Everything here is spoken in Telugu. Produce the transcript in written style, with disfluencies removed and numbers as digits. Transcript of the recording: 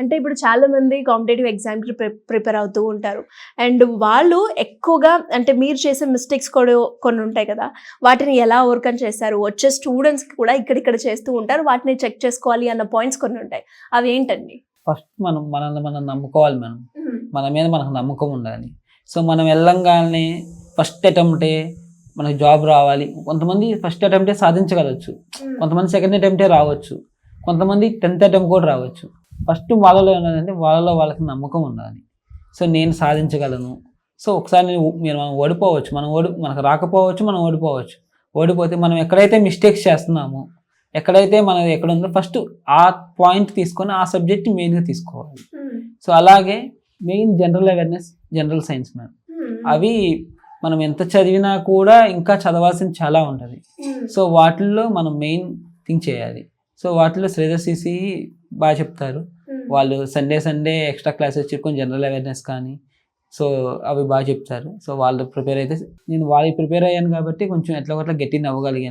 అంటే ఇప్పుడు చాలా మంది కాంపిటేటివ్ ఎగ్జామ్కి ప్రిపేర్ అవుతూ ఉంటారు. అండ్ వాళ్ళు ఎక్కువగా అంటే మీరు చేసే మిస్టేక్స్ కూడా కొన్ని ఉంటాయి కదా, వాటిని ఎలా ఓవర్కమ్ చేస్తారు? వచ్చే స్టూడెంట్స్కి కూడా ఇక్కడిక్కడ చేస్తూ ఉంటారు, వాటిని చెక్ చేసుకోవాలి అన్న పాయింట్స్ కొన్ని ఉంటాయి, అవి ఏంటండి? ఫస్ట్ మనల్ని మనం నమ్ముకోవాలి. మన మీద మనకు నమ్మకం ఉండాలి. సో మనం వెళ్ళంగానే ఫస్ట్ అటెంప్టే మనకు జాబ్ రావాలి. కొంతమంది ఫస్ట్ అటెంప్టే సాధించగలచ్చు, కొంతమంది సెకండ్ అటెంప్టే రావచ్చు, కొంతమంది 10th అటెంప్ట్ కూడా రావచ్చు. ఫస్ట్ వాళ్ళలో ఏంటంటే వాళ్ళలో వాళ్ళకి నమ్మకం ఉండాలి. సో నేను సాధించగలను. సో ఒకసారి మనం ఓడిపోవచ్చు, మనకు రాకపోవచ్చు, మనం ఓడిపోవచ్చు. ఓడిపోతే మనం ఎక్కడైతే మిస్టేక్స్ చేస్తున్నామో, ఎక్కడైతే మనం ఎక్కడ ఉందో ఫస్ట్ ఆ పాయింట్ తీసుకొని ఆ సబ్జెక్ట్ మెయిన్గా తీసుకోవాలి. సో అలాగే main general awareness, general science ma'am, అవి మనం ఎంత చదివినా కూడా ఇంకా చదవాల్సింది చాలా ఉంటుంది. సో వాటిల్లో మనం మెయిన్ థింక్ చేయాలి. సో వాటిలో శ్రేయస్సీసి బాగా చెప్తారు. వాళ్ళు సండే ఎక్స్ట్రా క్లాసెస్ చెప్పుకొని జనరల్ అవేర్నెస్ కానీ సో అవి బాగా చెప్తారు. సో వాళ్ళు ప్రిపేర్ అయితే నేను వాళ్ళకి ప్రిపేర్ అయ్యాను కాబట్టి కొంచెం ఎట్లా గట్టిగా అవ్వగలిగాను.